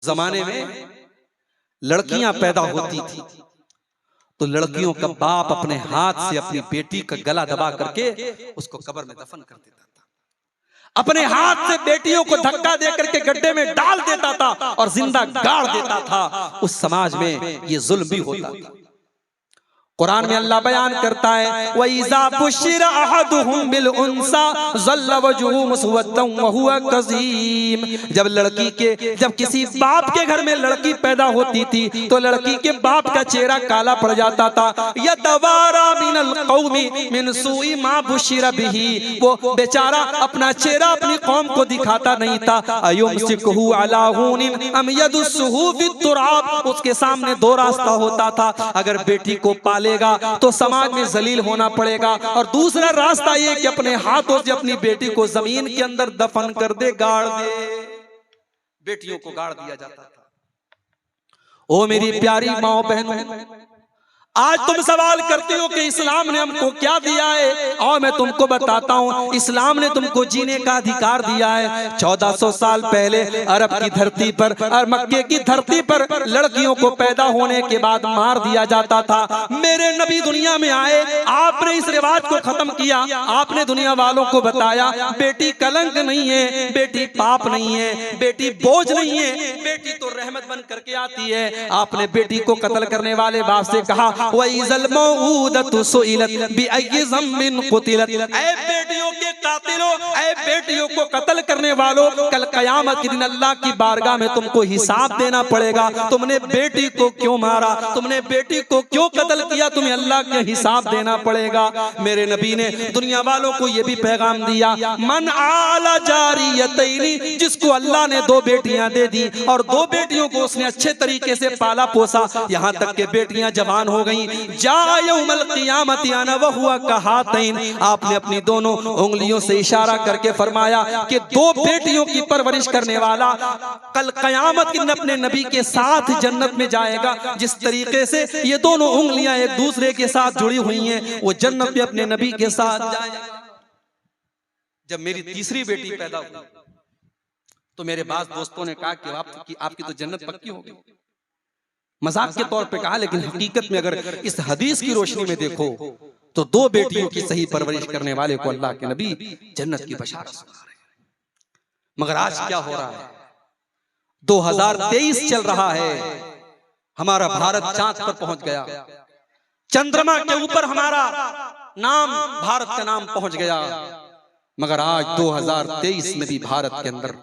जमाने में लड़कियां पैदा होती थी तो लड़कियों का बाप अपने हाथ से अपनी बेटी का गला दबा करके उसको कब्र में दफन कर देता था। अपने हाथ से बेटियों को धक्का दे करके गड्ढे में डाल देता था और जिंदा गाड़ देता था। उस समाज में ये जुल्म भी होता था। कुरान में अल्लाह बयान करता है वइज़ा बुशिरा अहदुहुम बिल उन्सा ज़ल्ल वजहुहु मुस्वद्दन व हुवा कज़ीम। जब किसी बाप के घर में लड़की पैदा होती थी तो लड़की के बाप का चेहरा काला पड़ जाता था। यतवारा मिनल कौमी मिन सुई मा बुशिरा बिही, वो बेचारा अपना चेहरा अपनी कौम को दिखाता नहीं था। अयुमसिकुहु अला हुनिन अम यदुस्सुहु फित तुराब, उसके सामने दो रास्ता होता था। अगर बेटी को पाले तो समाज में जलील होना पड़ेगा, और दूसरा रास्ता ये कि अपने हाथों से अपनी बेटी को जमीन के अंदर दफन कर दे, गाड़ दे। बेटियों को गाड़ दिया जाता था। ओ मेरी प्यारी माओ बहनों, आज तुम सवाल करते हो कि इस्लाम ने हमको क्या दिया है, और मैं तुमको बताता हूँ इस्लाम ने तुमको जीने का अधिकार दिया है। 1400 साल पहले अरब की धरती पर और मक्के की धरती पर लड़कियों को पैदा होने के बाद मार दिया जाता था। मेरे नबी दुनिया में आए, आपने इस रिवाज को खत्म किया। आपने दुनिया वालों को बताया बेटी कलंक नहीं है, बेटी पाप नहीं है, बेटी बोझ नहीं है, बेटी तो रहमत बन करके आती है। आपने बेटी को कत्ल करने वाले बाप से कहा वइज़ल मऊदतु सुइलत बिअय्यि ज़म्बिन क़ुतिलत, ऐ बेटियों के कातिलों, ऐ बेटियों को कत्ल करने वालों, कल कयामत के दिन अल्लाह की बारगाह में तुमको हिसाब देना पड़ेगा। तुमने बेटी को क्यों मारा, तुमने बेटी को क्यों कत्ल किया, तुम्हें अल्लाह के हिसाब देना पड़ेगा। मेरे नबी ने दुनिया वालों को यह भी पैगाम दिया, मन आला जारियतैनी, जिसको अल्लाह ने 2 बेटियां दे दी और 2 बेटियों को उसने अच्छे तरीके से पाला पोसा, यहाँ तक के बेटियां जवान हो गई। जा यौमल क़ियामति अना व हुवा कहातैन, आपने अपनी दोनों उंगलियों से इशारा करके फरमाया कि 2 बेटियों की परवरिश करने वाला कल क़यामत के दिन अपने नबी के साथ जन्नत में जाएगा। जिस तरीके से ये दोनों उंगलियां एक दूसरे के साथ जुड़ी हुई हैं, वो जन्नत में अपने नबी के साथ जाएगा। जब मेरी तीसरी बेटी पैदा हुई तो मेरे बास दोस्तों ने कहा कि आपकी तो जन्नत पक्की हो गई। मजाक के तौर पे कहा, लेकिन हकीकत में अगर इस हदीस की रोशनी में देखो तो 2 बेटियों की सही परवरिश करने वाले को अल्लाह के नबी जन्नत की बशारत सुना रहे हैं। मगर आज क्या हो रहा है, 2023 चल रहा है, हमारा भारत चांद पर पहुंच गया, चंद्रमा के ऊपर हमारा नाम, भारत का नाम पहुंच गया। मगर आज 2023 में भी भारत के अंदर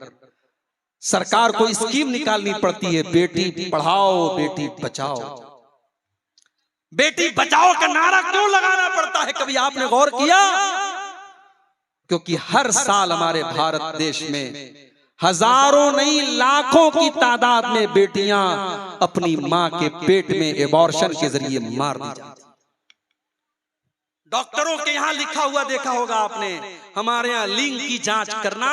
सरकार को स्कीम निकालनी पड़ती है, बेटी पढ़ाओ बेटी बचाओ। बेटी बचाओ का नारा क्यों लगाना पड़ता है, कभी आपने गौर किया? क्योंकि हर साल हमारे भारत देश में हजारों नहीं लाखों की तादाद में बेटियां अपनी मां के पेट में एबॉर्शन के जरिए मार दी जाती। डॉक्टरों के यहाँ लिखा हुआ देखा होगा आपने, हमारे यहाँ लिंग की जांच करना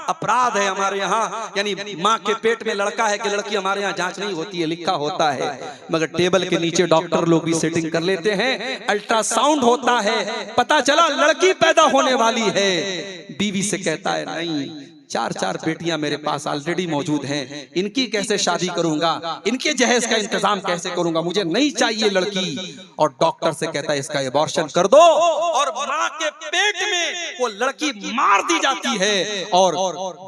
अपराध है। हमारे यहाँ यानी माँ के पेट में लड़का है कि लड़की, हमारे यहाँ जांच नहीं होती है, लिखा होता है। मगर टेबल के नीचे डॉक्टर लोग भी सेटिंग कर लेते हैं, अल्ट्रासाउंड होता है, पता चला लड़की पैदा होने वाली है। बीवी से कहता है नहीं, 4 बेटियां मेरे पास ऑलरेडी मौजूद हैं, इनकी कैसे शादी करूंगा, इनके जहेज का इंतजाम कैसे करूंगा, मुझे नहीं चाहिए लड़की। और डॉक्टर से कहता है इसका एबॉर्शन कर दो, और मां के पेट में वो लड़की मार दी जाती है। और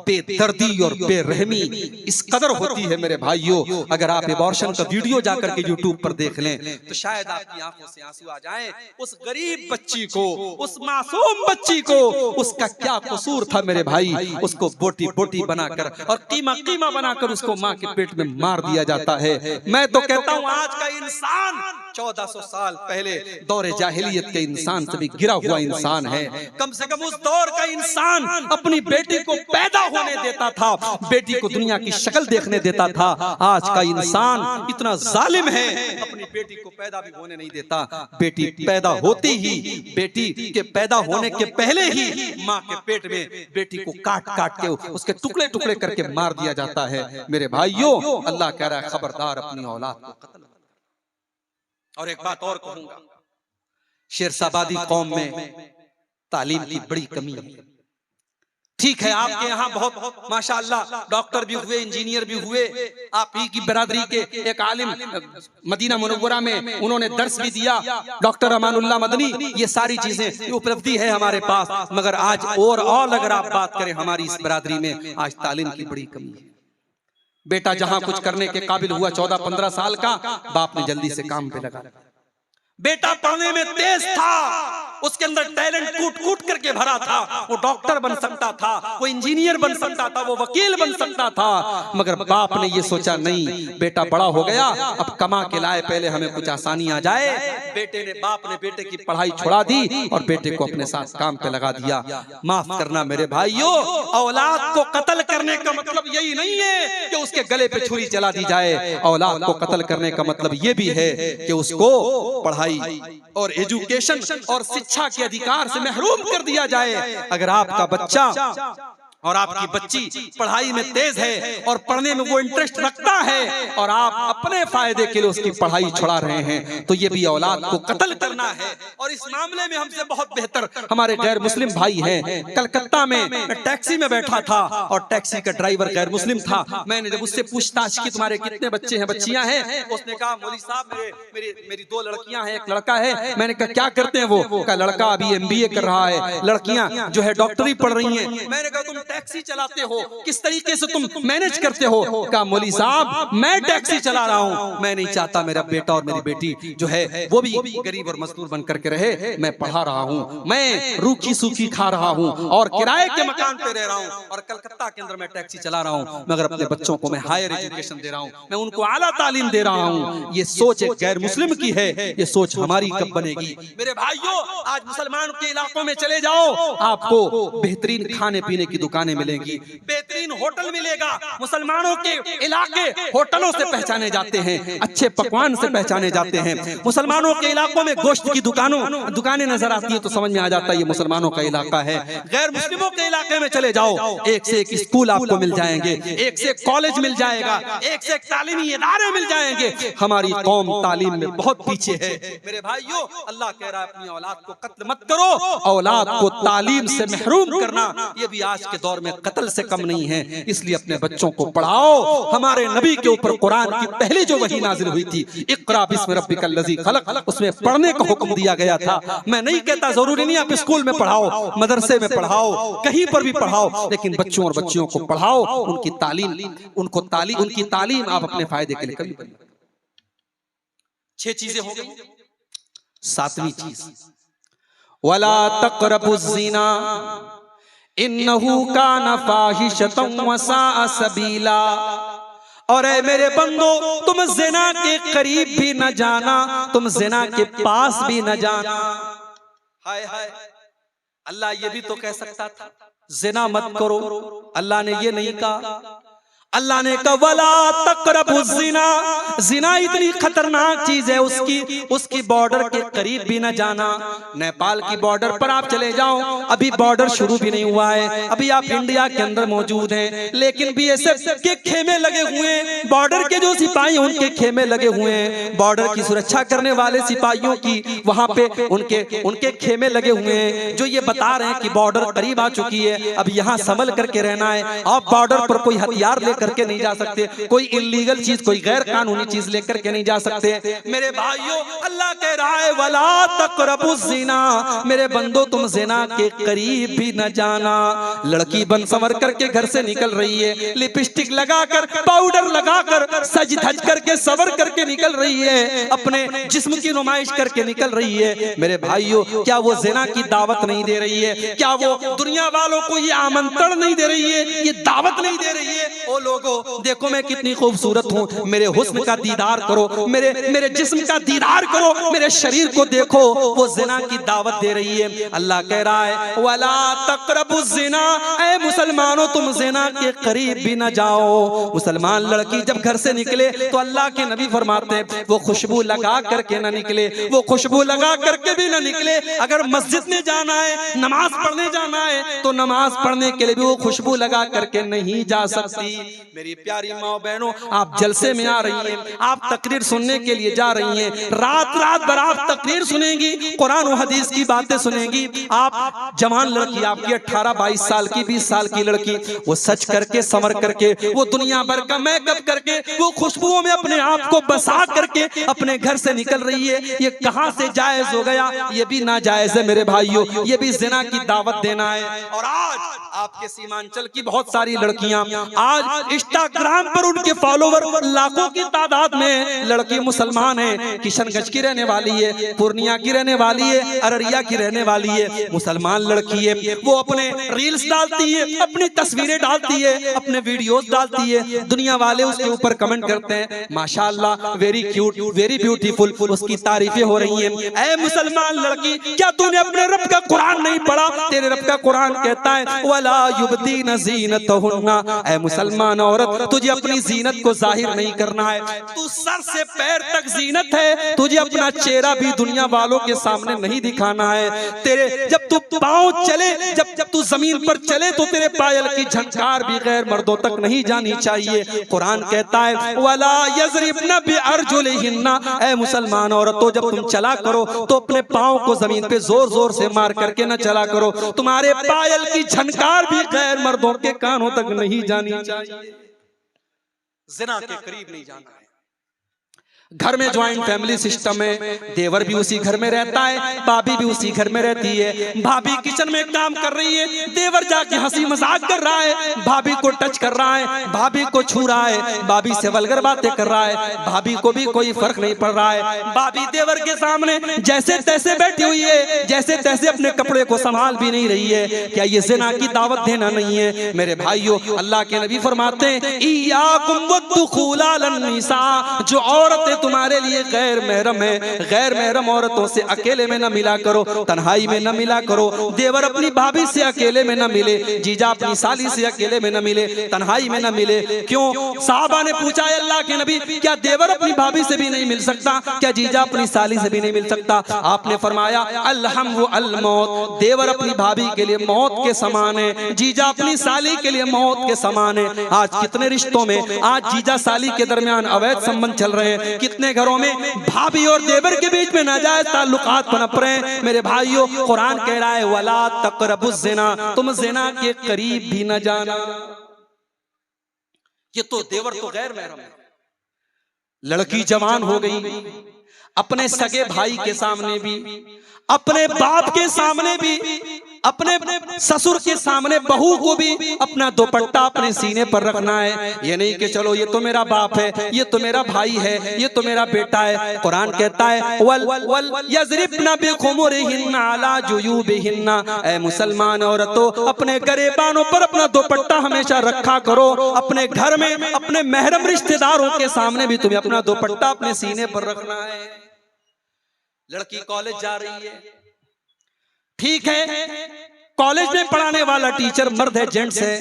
बेदर्दी और बेरहमी इस कदर होती है मेरे भाइयों, अगर आप एबॉर्शन का वीडियो जाकर के यूट्यूब पर देख लें तो शायद आपकी आंखों से आंसू आ जाएं। उस गरीब बच्ची को, उस मासूम बच्ची को, उसका क्या कसूर था मेरे भाई, उसको बोटी बोटी बनाकर और कीमा कीमा बनाकर उसको मां के पेट में मार दिया जाता है। मैं तो कहता हूं आज का इंसान 1400 साल पहले दौरे जाहिलियत के इंसान से भी गिरा हुआ इंसान है। कम से कम उस दौर का इंसान अपनी बेटी को पैदा होने देता था, बेटी को दुनिया की शक्ल देखने देता था। आज का इंसान इतना जालिम है, अपनी बेटी को पैदा भी होने नहीं देता। बेटी पैदा होती ही, बेटी के पैदा होने के पहले ही माँ के पेट में बेटी को काट काट के उसके टुकड़े टुकड़े करके मार दिया जाता है। मेरे भाइयों, अल्लाह कह रहा है खबरदार अपनी औलाद को कत्ल। और एक बात और कहूंगा, शेरशाबादी कौम में तालीम की बड़ी कमी है। ठीक है, आपके यहाँ बहुत माशाअल्लाह डॉक्टर भी हुए, इंजीनियर भी हुए, आप ही की बिरादरी के एक आलिम मदीना मुनव्वरा में उन्होंने दर्स भी दिया, डॉक्टर अमानुल्लाह मदनी। ये सारी चीजें उपलब्धि है हमारे पास, मगर आज और अगर आप बात करें हमारी इस बिरादरी में आज तालीम की बड़ी कमी है। बेटा जहां कुछ करने के काबिल हुआ 14-15 साल का, बाप ने जल्दी से काम पे लगा। बेटा पढ़ने में तेज था, उसके अंदर टैलेंट कूट कूट करके भरा था, वो डॉक्टर बन सकता था, वो इंजीनियर बन सकता था, वो वकील बन सकता था, मगर बाप ने ये सोचा नहीं, बेटा बड़ा हो गया, अब कमा के लाए, पहले हमें कुछ आसानी आ जाए। बाप ने बेटे की पढ़ाई छुड़ा दी और बेटे को अपने साथ काम पे लगा दिया। माफ करना मेरे भाइयों, औलाद को कत्ल करने का मतलब यही नहीं है कि उसके गले पे छुरी चला दी जाए। औलाद को कत्ल करने का मतलब ये भी है कि उसको पढ़ाई और एजुकेशन और शिक्षा के अधिकार से महरूम कर दिया जाए। अगर आपका बच्चा और आपकी बच्ची पढ़ाई में तेज है और पढ़ने में वो इंटरेस्ट रखता है और आप अपने फायदे के लिए उसकी पढ़ाई छुड़ा रहे हैं, तो ये भी औलाद को कत्ल करना है। और इस मामले में हमसे बहुत बेहतर हमारे गैर मुस्लिम भाई हैं। कलकत्ता में मैं टैक्सी में बैठा था और टैक्सी का ड्राइवर गैर मुस्लिम था। मैंने जब उससे पूछताछ की तुम्हारे कितने बच्चे हैं, बच्चियां हैं, उसने कहा मौलवी साहब मेरी 2 लड़कियां हैं, एक लड़का है। मैंने कहा क्या करते हैं वो? कहा लड़का अभी MBA कर रहा है, लड़कियां जो है डॉक्टरी पढ़ रही हैं। मैंने कहा तुम टैक्सी चलाते हो, किस तरीके से तुम मैनेज करते हो? कहा मौलवी साहब मैं टैक्सी चला रहा हूँ, मैं नहीं चाहता मेरा बेटा और मेरी बेटी जो है वो भी गरीब और मजदूर बन करके रहे। मैं पढ़ा रहा हूँ, मैं रूखी सूखी खा रहा हूँ और किराए के मकान पे रह रहा हूँ और कलकत्ता के अंदर मैं टैक्सी चला रहा हूँ, मगर अपने बच्चों को मैं हायर एजुकेशन दे रहा हूँ, मैं उनको आला तालीम दे रहा हूँ। ये सोच एक गैर मुस्लिम की है, ये सोच हमारी कब बनेगी? मेरे भाइयों, आज मुसलमानों के इलाकों में चले जाओ, आपको बेहतरीन खाने पीने की दुकानें मिलेंगी, बेहतरीन होटल मिलेगा। मुसलमानों के इलाके होटलों से पहचाने जाते हैं, अच्छे पकवान से पहचाने जाते हैं। मुसलमानों के इलाकों में गोश्त की दुकानें नजर आती है तो समझ में आ जाता है ये मुसलमानों का इलाका है। गैर मुस्लिमों के इलाके में चले जाओ, एक से एक स्कूल आपको मिल जाएंगे, एक से एक कॉलेज मिल जाएगा, एक से एक तालीमी इदारे मिल जाएंगे। हमारी कौम तालीम में बहुत पीछे है। मेरे भाइयों, अल्लाह कह रहा है अपनी औलाद को कत्ल मत करो, औलाद को तालीम से महरूम करना ये भी आज के दौर में कत्ल से कम नहीं है। इसलिए अपने बच्चों को पढ़ाओ। हमारे नबी के ऊपर कुरान की पहली जो वही नाजिल हुई थी, इक़रा बिस्मि रब्बिकल लज़ी खलक़, उसमें पढ़ने का हुक्म दिया गया था। मैं नहीं कहता जरूरी नहीं आप स्कूल में पढ़ाओ, मदरसे में पढ़ाओ, कहीं पर भी पढ़ाओ, लेकिन बच्चों और बच्चियों को पढ़ाओ, उनकी तालीम आप अपने फायदे के लिए कभी। 6 चीजें हो गई। 7वीं चीज, वला तक़रबुज़्ज़िना इन्नहु काना फ़ाहिशतन व साअ सबीला। और ऐ मेरे बंदो, तुम ज़िना के करीब भी न जाना, तुम ज़िना के पास भी न जाना। हाय हाय, अल्लाह ये भी तो कह सकता था ज़िना मत करो, अल्लाह ने ये नहीं कहा। अल्लाह ने कहा वला तक़रबुज़्ज़िना, ज़िना इतनी खतरनाक चीज है, उसकी बॉर्डर के करीब भी न जाना। नेपाल की बॉर्डर पर आप चले जाओ, अभी बॉर्डर शुरू भी नहीं हुआ है, अभी आप इंडिया के अंदर मौजूद हैं, लेकिन BSF के खेमे लगे हुए हैं, बॉर्डर के जो सिपाही उनके खेमे लगे हुए हैं, बॉर्डर की सुरक्षा करने वाले सिपाहियों की वहां पे उनके खेमे लगे हुए हैं, जो ये बता रहे हैं कि बॉर्डर करीब आ चुकी है, अब यहाँ संभल करके रहना है। आप बॉर्डर पर कोई हथियार लेकर के नहीं जा सकते, कोई इल्लीगल चीज, कोई गैर कानूनी चीज लेकर के नहीं जा सकते। मेरे भाइयों, अल्लाह कह रहा है वला तक़रबुज़्ज़िना, मेरे बंदो तुम ज़िना के करीब भी न जाना। लड़की बन संवर करके घर से निकल रही है, लिपस्टिक लगाकर, पाउडर लगाकर, सज धज करके, सवर करके निकल रही है, अपने जिस्म की नुमाइश करके निकल रही है। मेरे भाइयों, क्या वो ज़िना की दावत नहीं दे रही है? क्या वो दुनिया वालों को ये आमंत्रण नहीं दे रही है, ये दावत नहीं दे रही है? ओ लोगों, देखो मैं कितनी खूबसूरत हूँ, मेरे हुस्न का दीदार करो, मेरे जिस्म का दीदार करो, मेरे शरीर को देखो। वो ज़िना की दावत दे रही है। अल्लाह कह रहा है वला तक़रबुज़्ज़िना, ऐ मुसलमानों तुम ज़िना के करीब भी न जाओ। मुसलमान लड़की जब घर से निकले तो अल्लाह के नबी फरमाते हैं वो खुशबू लगा करके ना निकले, वो खुशबू लगा करके भी ना निकले। अगर मस्जिद में जाना है, नमाज पढ़ने जाना है, तो नमाज पढ़ने के लिए भी वो खुशबू लगा करके नहीं जा सकती। मेरी प्यारी माँ बहनों, आप जलसे में आ रही हैं, आप तकरीर सुनने के लिए जा रही हैं, रात रात भर आप तकरीर सुनेंगी, कुरान और हदीस की बातें सुनेंगी। आप जवान लड़की, आपकी 18-22 साल की, 20 साल की लड़की, वो सच करके समर करके, वो दुनिया भर का मेकअप करके, वो खुशबुओं में अपने आप को बसा करके अपने घर से निकल रही है। ये कहां से जायज हो गया? ये भी नाजायज है मेरे भाइयों, ये भी जिना की दावत देना है। और आज आपके सीमांचल की बहुत सारी लड़कियां, आज इंस्टाग्राम पर उनके फॉलोवर लाखों की तादाद में, लड़की मुसलमान है, किशनगंज की रहने वाली है, पूर्णिया की रहने वाली है, अररिया की रहने वाली है, मुसलमान लड़की है, वो अपने रील्स डालती है, अपनी तस्वीरें डालती है, अपने वीडियोस डालती है, दुनिया वाले उसके ऊपर कमेंट करते हैं माशाअल्लाह, वेरी क्यूट, वेरी ब्यूटीफुल, उसकी तारीफें हो रही हैं। ऐ मुसलमान लड़की, क्या तूने अपने रब का कुरान नहीं पढ़ा? तेरे रब का कुरान कहता है वला युबदीन ज़ीनतहुन्ना, ऐ मुसलमान औरत, तुझे अपनी जीनत को जाहिर नहीं करना है। तू सर से पैर तक जीनत है, तुझे अपना चेहरा भी दुनिया वालों के सामने नहीं दिखाना है। तेरे जब तू पांव चले, जब तू जमीन पर चले, तो तेरे पायल की झंकार भी गैर मर्दों तक नहीं जानी चाहिए। कुरान कहता है वला यज़रिबना बिअरजुलिहिन्ना, ऐ मुसलमान औरतों, जब तुम चला करो तो अपने पांव को जमीन पे जोर जोर से मार करके न चला करो, तुम्हारे पायल की झनकार भी गैर मर्दों के कानों तक नहीं जानी चाहिए। ज़िना के करीब नहीं जाना है। घर में ज्वाइंट फैमिली सिस्टम है, देवर भी उसी घर में रहता है, भाभी भी उसी घर में रहती है। भाभी किचन में काम कर रही है, देवर जाके हंसी मजाक कर रहा है, भाभी को टच कर रहा है, भाभी को छू रहा है, भाभी से वल्गर बातें कर रहा है, भाभी को भी कोई फर्क नहीं पड़ रहा है। भाभी देवर के सामने जैसे तैसे बैठी हुई है, जैसे तैसे अपने कपड़े को संभाल भी नहीं रही है। क्या ये ज़िना की दावत देना नहीं है? मेरे भाइयों, अल्लाह के नबी फरमाते हैं इय्याकुम वद्दुखूल अलन निसा, जो औरतें तुम्हारे लिए गैर महरम है, गैर महरम औरतों से अकेले में न मिला करो, तन्हाई में न मिला करो। देवर अपनी भाभी से अकेले में न मिले, जीजा अपनी साली से अकेले में न मिले, तन्हाई में न मिले। क्यों? साहबा ने पूछा अल्लाह के नबी, क्या देवर अपनी भाभी से भी नहीं मिल सकता? क्या जीजा अपनी साली से भी नहीं मिल सकता? आपने फरमाया अलहम अल मौत, देवर अपनी भाभी के लिए मौत के समान है, जीजा अपनी साली के लिए मौत के समान है। आज कितने रिश्तों में, आज जीजा साली के दरमियान अवैध संबंध चल रहे हैं, कितने घरों में भाभी और देवर के बीच में नाजायज ताल्लुकात पनप रहे हैं। मेरे भाइयों, कुरान कह रहा है वला तक़रबुज़ ज़िना, तुम ज़िना के करीब भी न जाना। ये तो देवर तो गैर महरम है। लड़की जवान हो गई, अपने सगे भाई के सामने भी, अपने बाप के सामने भी, अपने ससुर के सामने बहू को भी अपना दुपट्टा अपने सीने पर रखना है। ये नहीं कि चलो ये तो मेरा बाप है, ये तो मेरा भाई है, ये तो मेरा बेटा है। कुरान कहता है वल वल यज़रिबना बिखुमुरिहिन्ना अला जुयूबिहिन्ना, ऐ मुसलमान औरतों, अपने गरेबानों पर अपना दुपट्टा हमेशा रखा करो। अपने घर में अपने महरम रिश्तेदारों के सामने भी तुम्हें अपना दुपट्टा अपने सीने पर रखना है। लड़की कॉलेज जा रही है, ठीक है, कॉलेज में पढ़ाने वाला टीचर मर्द है, जेंट्स है,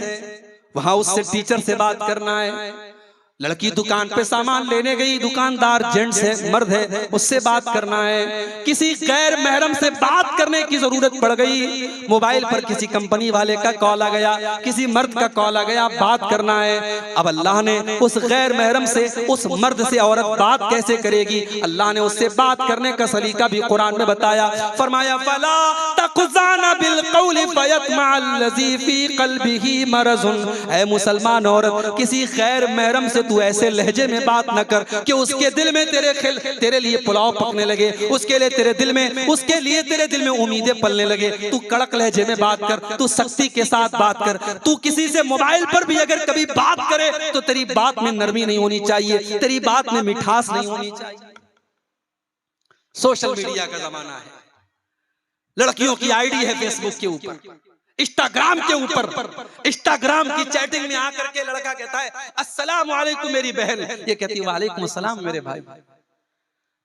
वहां उससे टीचर से बात करना है। लड़की दुकान पे सामान लेने गई, दुकानदार जेंट्स है, मर्द है, उससे बात करना है। किसी गैर महरम से बात करने की जरूरत पड़ गई, मोबाइल पर किसी कंपनी वाले का कॉल आ गया, किसी मर्द का कॉल आ गया, बात करना है। अब अल्लाह ने उस गैर महरम से, उस मर्द से औरत बात कैसे करेगी? अल्लाह ने उससे बात करने का सलीका भी कुरान में बताया। फरमाया फला तक़ज़ाना बिल क़ौलि फ़यत्मअल्लज़ी फ़ी क़ल्बिही मरज़ुन, ऐ मुसलमान औरत, किसी गैर महरम से तू ऐसे लहजे में बात न कर कि उसके दिल में तेरे लिए पुलाव पकने लगे, उसके लिए तेरे दिल में उम्मीदें पलने लगे। तू कड़क लहजे में बात कर, तू सख्ती के साथ बात कर। तू किसी से मोबाइल पर भी अगर कभी बात करे तो तेरी बात में नरमी नहीं होनी चाहिए, तेरी बात में मिठास नहीं होनी चाहिए। सोशल मीडिया का जमाना है, लड़कियों की आईडी है फेसबुक के ऊपर, इंस्टाग्राम के ऊपर, इंस्टाग्राम की चैटिंग में आकर के लड़का कहता है अस्सलाम वालेकुम मेरी बहन, ये कहती है वालेकुम अस्सलाम मेरे भाई।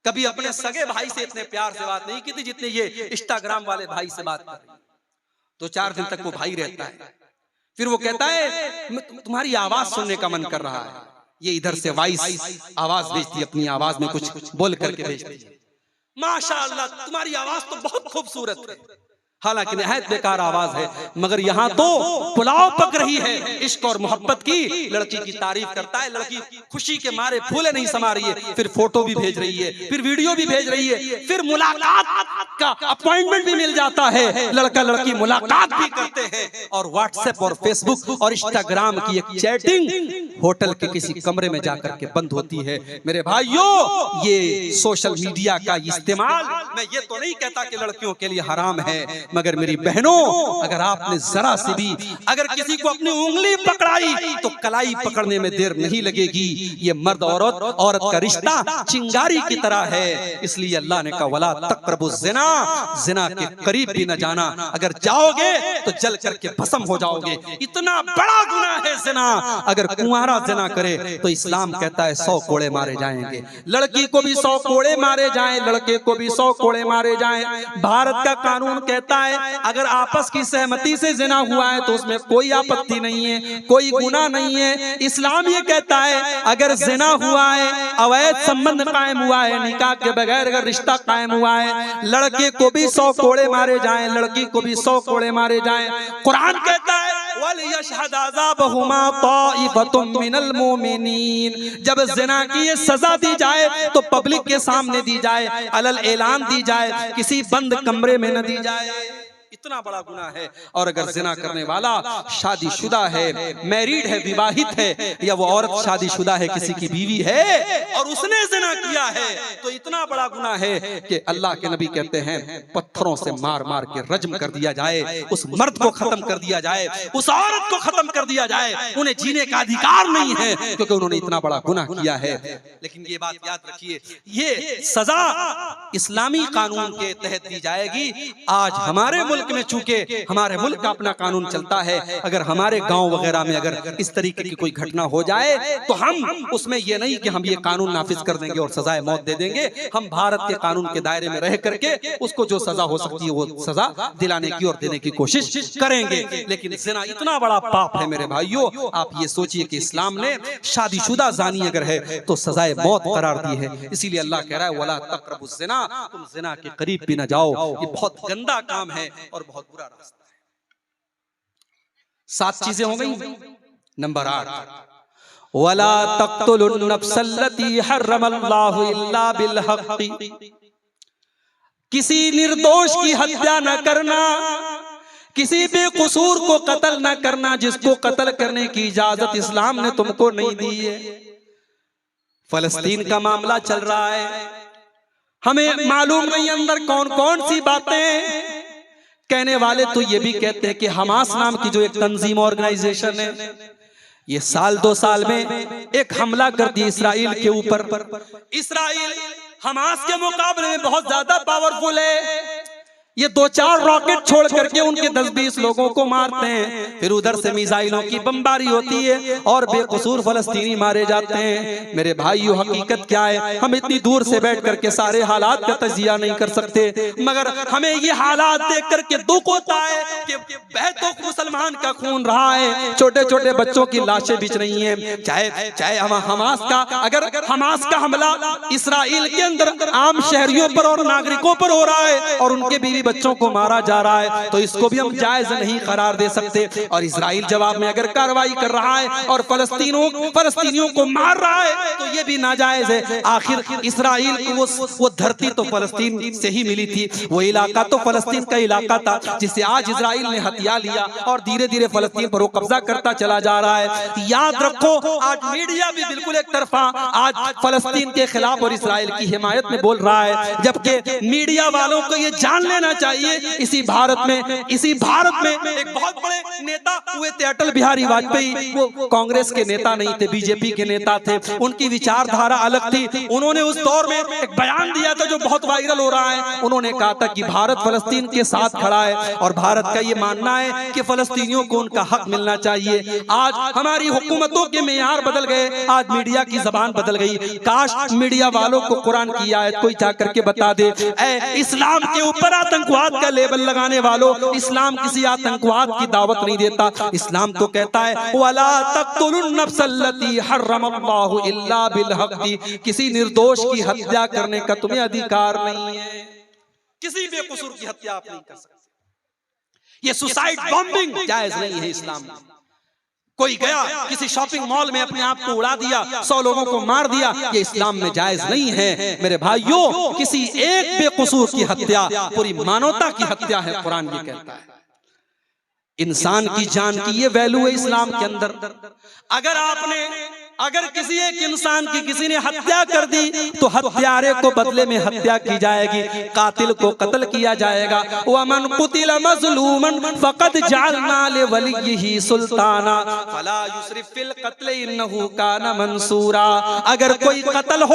कभी अपने सगे भाई से इतने प्यार से बात नहीं की थी जितने ये इंस्टाग्राम वाले भाई से बात कर रही। तो 4 दिन तक वो भाई रहता है, फिर वो कहता है तुम्हारी आवाज सुनने का मन कर रहा है। ये इधर से वॉइस आवाज भेजती है, अपनी आवाज में कुछ बोल करके भेजती है। माशाअल्लाह तुम्हारी आवाज तो बहुत खूबसूरत है, हालांकि निहायत बेकार आवाज है, मगर यहाँ तो पुलाव पक रही है इश्क और मोहब्बत की। लड़की की तारीफ करता है, लड़की खुशी के मारे फूले नहीं समा रही है, फिर फोटो भी भेज रही है, फिर वीडियो भी भेज रही है, फिर मुलाकात का अपॉइंटमेंट भी मिल जाता है, लड़का लड़की मुलाकात भी करते हैं, और व्हाट्सएप और फेसबुक और इंस्टाग्राम की एक चैटिंग होटल के किसी कमरे में जाकर के बंद होती है। मेरे भाइयों, ये सोशल मीडिया का इस्तेमाल, मैं ये तो नहीं कहता कि लड़कियों के लिए हराम है, मगर मेरी बहनों, अगर आपने जरा से भी अगर किसी को अपनी उंगली पकड़ाई तो कलाई पकड़ने में देर नहीं लगेगी। ये मर्द औरत का रिश्ता चिंगारी की तरह है, इसलिए अल्लाह ने कहा वला तक़रबु ज़िना, ज़िना के करीब भी न जाना, अगर जाओगे तो जल करके भस्म हो जाओगे। इतना बड़ा गुनाह है ज़िना। अगर कुंवारा ज़िना करे तो इस्लाम कहता है 100 कोड़े मारे जाएंगे, लड़की को भी 100 कोड़े मारे जाएं, लड़के को भी 100 कोड़े मारे जाएं। भारत का कानून कहता है अगर आपस की सहमति से ज़िना हुआ है तो उसमें कोई आपत्ति नहीं है, कोई गुनाह नहीं है। इस्लाम ये कहता है अगर ज़िना हुआ है, अवैध संबंध कायम हुआ है, निकाह के बगैर अगर रिश्ता कायम हुआ है, लड़के को भी 100 कोड़े मारे जाएं, लड़की को भी 100 कोड़े मारे जाएं। कुरान कहता है वलियशहद अज़ाबहुमा ताइफतुम मिनल मुमिनीन, जब ज़िना की ये सजा दी जाए तो पब्लिक के सामने दी जाए, अलल ऐलान दी जाए, किसी बंद कमरे में न दी जाए। इतना बड़ा गुनाह है। और अगर जिना करने वाला शादीशुदा है, मैरिड है, विवाहित है, या वो औरत शादीशुदा है, किसी की बीवी है और उसने जिना किया है, तो इतना बड़ा गुनाह है कि अल्लाह के नबी कहते हैं पत्थरों से मार मार के रज्म कर दिया जाए, उस मर्द को खत्म कर दिया जाए, उस औरत को खत्म कर दिया जाए, उन्हें जीने का अधिकार नहीं है क्योंकि उन्होंने इतना बड़ा गुनाह किया है। लेकिन ये बात याद रखिए, ये सजा इस्लामी कानून के तहत दी जाएगी। आज हमारे मुल्क में चूंकि हमारे मुल्क का अपना कानून चलता है, अगर हमारे गांव वगैरह में अगर इस तरीके की कोई घटना हो जाए तो हम उसमें ये नहीं कि हम ये कानून नाफिज कर देंगे और सजाए मौत दे देंगे। हम भारत के कानून के दायरे में रह करके उसको जो सजा हो सकती है वो सजा दिलाने की और देने की कोशिश करेंगे। लेकिन ज़िना इतना बड़ा पाप है मेरे भाइयों, आप ये सोचिए कि इस्लाम ने शादीशुदा ज़ानी अगर है तो सजाए मौत करार दी है। इसीलिए अल्लाह कह रहा है वला तक़रबुज़ ज़िना, तुम ज़िना के करीब भी न जाओ। ये बहुत गंदा काम है और बहुत बुरा रास्ता है। 7 चीजें हो गई। नंबर 8, वला तक़्तुलुन नफ्सल्लती हर्रमल्लाहु इल्ला बिल हक़्क़ि, किसी निर्दोष की हत्या न करना, किसी बेकसूर को कत्ल न करना, जिसको कत्ल करने की इजाजत इस्लाम ने तुमको नहीं दी है। फलस्तीन का मामला चल रहा है, हमें मालूम नहीं अंदर कौन कौन सी बातें। कहने वाले तो ये भी कहते हैं कि हमास नाम की जो एक तंजीम ऑर्गेनाइजेशन है, ये साल 2 साल में एक हमला कर दिया इसराइल के ऊपर। इसराइल हमास के मुकाबले में बहुत ज्यादा पावरफुल है। ये 2-4 रॉकेट छोड़ करके उनके 10-20 लोगों को मारते हैं, फिर उधर से मिसाइलों की बमबारी होती है और बेकसूर फलस्तीनी मारे जाते हैं। मेरे भाइयों, हकीकत क्या है? हम इतनी दूर से बैठ करके सारे हालात का तजिया नहीं कर सकते, मगर हमें ये हालात देख करके दुख होता है कि बहतों मुसलमान का खून रहा है, छोटे छोटे बच्चों की लाशें बिछ रही हैं। चाहे हमास का, अगर हमास का हमला इसराइल के अंदर आम शहरियों पर और नागरिकों पर हो रहा है और उनके बीवी बच्चों को मारा जा रहा है, तो इसको भी हम जायज नहीं करार दे सकते। और इजराइल जवाब में अगर कार्रवाई कर रहा है और फलस्तीनियों को मार रहा है तो ये भी नाजायज है। आखिर इजराइल को वो धरती तो फलस्तीन से ही मिली थी, वो इलाका तो फलस्तीन का इलाका था जिसे आज इजराइल ने हथिया लिया और धीरे धीरे फलस्तीन पर वो कब्जा करता चला जा रहा है। याद रखो, आज मीडिया भी बिल्कुल एक तरफा आज फलस्तीन के खिलाफ और इजराइल की हिमायत में बोल रहा है, जबकि मीडिया वालों को ये जान लेना चाहिए इसी भारत में एक बहुत बड़े नेता हुए थे अटल बिहारी वाजपेयी। वो कांग्रेस के नेता नहीं थे, बीजेपी के नेता थे, उनकी विचारधारा अलग थी। उन्होंने उस दौर में एक बयान दिया था जो बहुत वायरल हो रहा है। उन्होंने कहा था कि भारत फलस्तीन के साथ खड़ा है और भारत का ये मानना है कि फलस्तीनियों को उनका हक मिलना चाहिए। आज हमारी हुकूमतों के मेयार बदल गए, आज मीडिया की जबान बदल गई। काश मीडिया वालों को कुरान की आयत कोई जा करके बता दे, इस्लाम के ऊपर आतंकवाद का लेबल लगाने वालों, इस्लाम किसी आतंकवाद की दावत नहीं देता। इस्लाम तो कहता है वला तक़्तुलुन नफ्सल्लती हर्रमल्लाहु इल्ला बिल हक़्क़ि, किसी निर्दोष की हत्या करने का तुम्हें अधिकार नहीं है। किसी बेकसूर की हत्या आप नहीं कर सकते। ये सुसाइड बॉम्बिंग जायज नहीं है इस्लाम में। कोई गया किसी शॉपिंग मॉल में अपने आप को उड़ा दिया, 100 लोगों को मार दिया, ये इस्लाम में जायज नहीं है मेरे भाइयों। किसी एक बेकसूर की हत्या पूरी मानवता की हत्या है, कुरान ये कहता है। इंसान की जान की ये वैल्यू है इस्लाम के अंदर। अगर किसी एक इंसान की किसी ने हत्या कर दी तो हत्यारे को बदले में हत्या की जाएगी, कातिल को कत्ल किया जाएगा। वमन कुतिल मज़लूमन फ़क़द जअलना लिवलिय्यिही सुल्ताना फला युस्रिफ फिल क़त्ल इन्नहु काना मंसूरा। अगर कोई कत्ल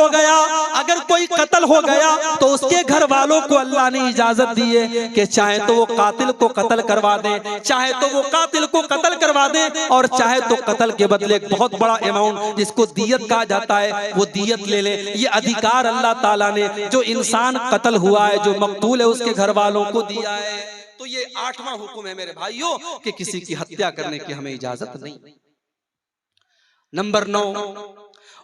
हो गया तो उसके घर वालों को अल्लाह ने इजाजत दी है कि चाहे तो वो कातिल को कत्ल करवा दे, चाहे तो वो कातिल को कत्ल करवा दे, और चाहे तो कत्ल के बदले एक बहुत बड़ा अमाउंट जिसको दियत कहा जाता है वो दियत ले ले। ये अधिकार अल्लाह ताला ने जो इंसान कत्ल हुआ है, जो मकतूल है, उसके घर वालों को दिया है। तो ये 8वां हुक्म है मेरे भाइयों कि किसी की हत्या करने की हमें इजाजत नहीं। नंबर 9,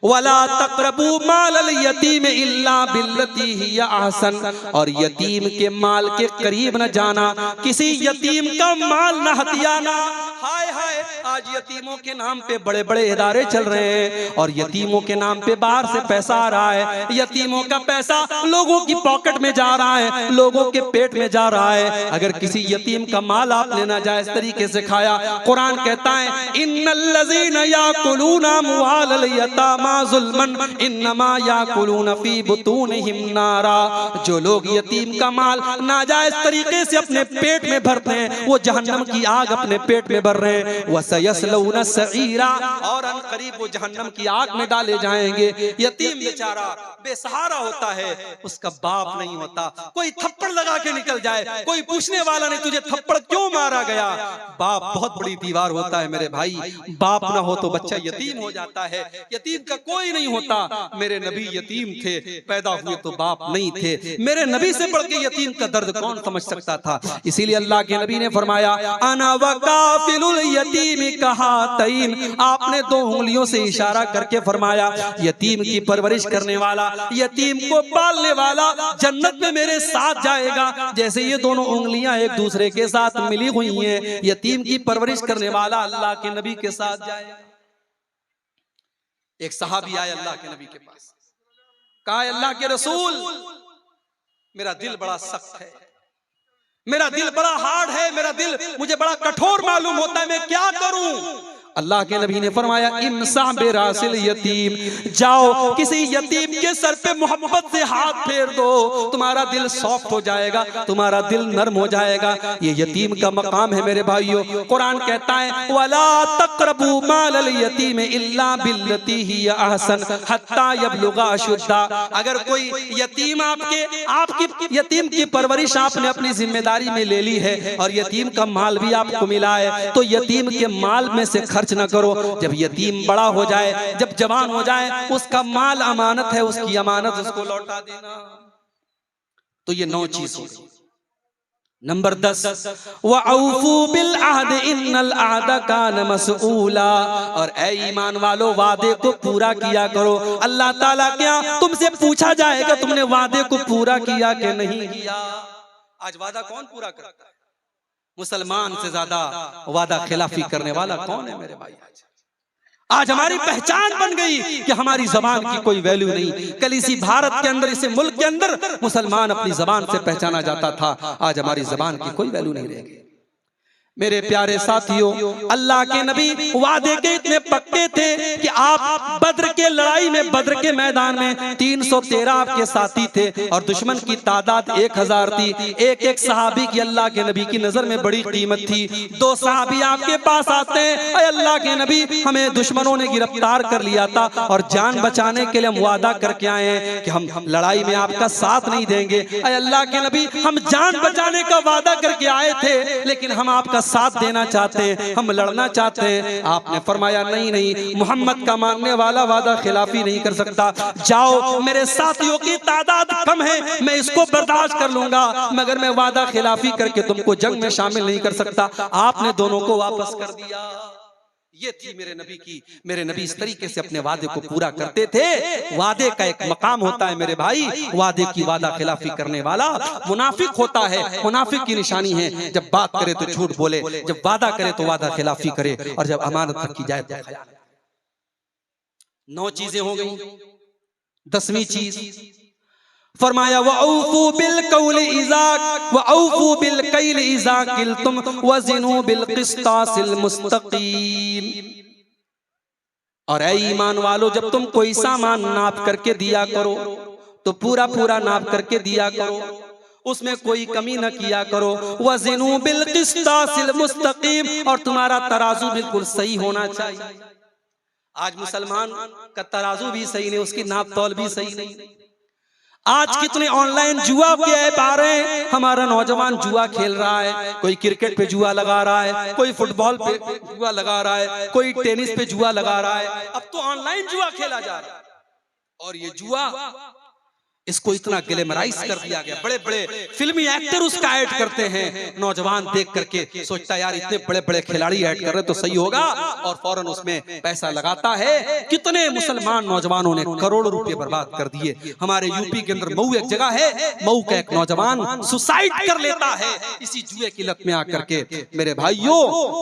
वला तक़रबू मालल यतीम इल्ला बिल्लती हिया अहसन, और यतीम के माल के करीब न जाना, किसी यतीम का माल न हथियाना। हाय हाय, आज यतीमों के नाम पे बड़े बड़े इदारे चल रहे हैं और यतीमों के नाम पे बाहर से पैसा आ रहा है। यतीमों का पैसा लोगों की पॉकेट में जा रहा है, लोगों के पेट में जा रहा है। अगर किसी यतीम का माल आपने नाजायज तरीके से खाया, कुरान कहता है इन्नल्लज़ीना याकुलूना अम्वालल यतामा ज़ुल्मन इन्नमा याकुलूना फी बुतूनिहिम नारा। जो लोग यतीम का माल नाजायज तरीके से अपने पेट में भरते हैं वो जहन्नम की आग अपने पेट में भर रहे हैं। वसयस्लौना सईरा, और अनकरीब वो जहन्नम की आग में डाले जाएंगे। यतीम बेचारा बेसहारा होता है, उसका बाप नहीं होता। कोई थप्पड़ लगा के निकल जाए, कोई पूछने वाला नहीं तुझे थप्पड़ क्यों मारा गया। बाप बहुत बड़ी दीवार होता है मेरे भाई। बाप ना हो तो बच्चा यतीम हो जाता है, यतीम का कोई नहीं होता। मेरे नबी यतीम थे, पैदा हुए तो बाप नहीं थे। मेरे नबी से बढ़ के यतीम का दर्द कौन समझ सकता था। इसीलिए अल्लाह के नबी ने फरमाया अना वकाफिलुल यतीम कहातैन, आपने 2 उंगलियों से इशारा करके फरमाया यतीम की परवरिश करने वाला, यतीम को पालने वाला जन्नत में मेरे साथ जाएगा। जैसे ये दोनों उंगलियां एक दूसरे के साथ मिली हुई हैं, यतीम की परवरिश करने वाला अल्लाह के नबी के साथ जाएगा। एक सहाबी आए अल्लाह के नबी के पास, कहा अल्लाह के रसूल मेरा दिल बड़ा सख्त है, मेरा दिल बड़ा हार्ड है, मेरा दिल मुझे बड़ा कठोर मालूम होता है, मैं क्या करूं। अल्लाह के नबी ने फरमाया इमसा बेरासिल यतीम, जाओ किसी यतीम के सर पे मोहब्बत से हाथ फेर दो, तुम्हारा दिल सॉफ्ट हो जाएगा, तुम्हारा दिल नरम हो जाएगा। ये यतीम का मकाम है मेरे भाइयों। कुरान कहता है वला तक़रबू मालल यतीम इल्ला बिल्लती हिया अहसन हत्ता यबलुगा अशुद्दा। अगर कोई यतीम आपकी यतीम की परवरिश आपने अपनी जिम्मेदारी में ले ली है और यतीम का माल भी आपको मिला है, तो यतीम के माल में से खर्च न करो। जब यतीम बड़ा हो जाए, जब जवान हो जाए, उसका माल अमानत है, उसकी अमानत उसको लौटा देना। तो ये 9 चीज हो गई। नंबर 10 वअऊफू बिल अहद इन्नल अहद कान मसऊला, और ऐ ईमान वालों वादे को पूरा किया करो। अल्लाह ताला क्या तुमसे पूछा जाएगा तुमने वादे को पूरा किया कि नहीं किया। आज वादा कौन पूरा करता है? मुसलमान से ज्यादा वादा खिलाफी करने वाला कौन है मेरे भाई। आज हमारी पहचान बन गई कि हमारी जबान की कोई वैल्यू नहीं। कल इसी भारत के अंदर, इसी मुल्क के अंदर मुसलमान अपनी जबान से पहचाना जाता था, आज हमारी जबान की कोई वैल्यू नहीं रह गई। मेरे प्यारे साथियों, अल्लाह के नबी वादे के इतने पक्के थे कि आप बद्र के लड़ाई में, बद्र के मैदान में 313 आपके साथी थे और दुश्मन की तादाद 1000 थी। एक एक सहाबी की अल्लाह के नबी की नजर में बड़ी कीमत थी। 2 सहाबी आपके पास आते हैं, अरे अल्लाह के नबी हमें दुश्मनों ने गिरफ्तार कर लिया था और जान बचाने के लिए हम वादा करके आए हैं कि हम लड़ाई में आपका साथ नहीं देंगे। अरे अल्लाह के नबी हम जान बचाने का वादा करके आए थे लेकिन हम आपका साथ देना चाहते हैं, हम लड़ना चाहते हैं। आपने फरमाया नहीं नहीं, मोहम्मद का मानने वाला वादा खिलाफी नहीं कर सकता। जाओ, मेरे साथियों की तादाद कम है, मैं इसको बर्दाश्त कर लूंगा, मगर मैं वादा खिलाफी करके तुमको जंग में शामिल नहीं कर सकता। आपने दोनों को वापस कर दिया। ये थी मेरे नबी की। मेरे नबी इस तरीके से अपने वादे को पूरा करते थे। वादे का एक मकाम होता है मेरे भाई, वादे की वादा खिलाफी करने वाला मुनाफिक होता है। मुनाफिक की निशानी है जब बात करे तो झूठ बोले, जब वादा करे तो वादा खिलाफी करे, और जब अमानत रखी जाए तो खयानत। 9 चीजें हो गई। 10वीं चीज फरमाया वऔफू बिल कौल इज़ा वऔफू बिल कैल इज़ा किल्तुम वज़िनू बिल क़िस्तासिल मुस्तक़ीम। और ऐ ईमान वालो, जब तुम कोई सामान नाप करके दिया करो तो पूरा पूरा नाप करके दिया करो, उसमें कोई कमी न किया करो। वज़िनू बिल क़िस्तासिल मुस्तक़ीम, और तुम्हारा तराजू बिल्कुल सही होना चाहिए। आज मुसलमान का तराजू भी सही नहीं, उसकी नाप तौल भी सही नहीं। आज कितने ऑनलाइन जुआ के ऐप आ रहे हैं, हमारा नौजवान जुआ खेल रहा है। कोई क्रिकेट पे जुआ लगा रहा है, कोई फुटबॉल पे जुआ लगा रहा है, कोई टेनिस पे जुआ लगा रहा है। अब तो ऑनलाइन जुआ खेला जा रहा है, और ये जुआ इसको इतना ग्लैमराइज कर दिया गया। बड़े बड़े फिल्मी एक्टर उसका ऐड करते हैं। नौजवान देख करके सोचता है यार इतने बड़े बड़े खिलाड़ी ऐड कर रहे तो सही होगा, और फौरन उसमें पैसा लगाता है। कितने मुसलमान नौजवानों ने करोड़ों रुपए बर्बाद कर दिए। हमारे यूपी के अंदर मऊ एक जगह है, मऊ का एक नौजवान सुसाइड कर लेता है इसी जुए की लत में आकर के। मेरे भाइयों,